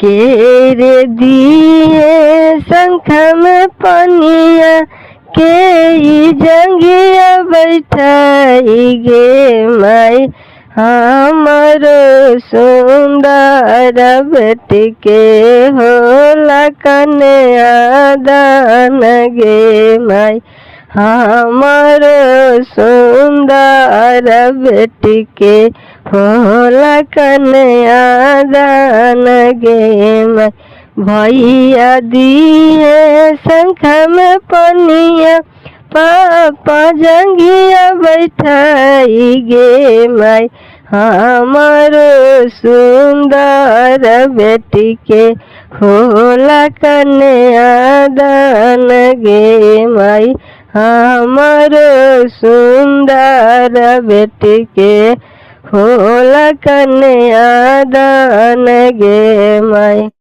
के रे दिए शंख में पनिया के ई जंगिया बैठाई गे माई हमारो सुंदर बेटी के होला कन्यादान गे माई हमारो सुंदर बेटी के होला कन्यादान गे माई भैया दिए शंख में पनिया पापा जंगिया बैठाई गे माई हमारो सुंदर बेटी के होला कन्यादान गे माई हमारो सुंदर बेटी के होला कन्यादान गे माई।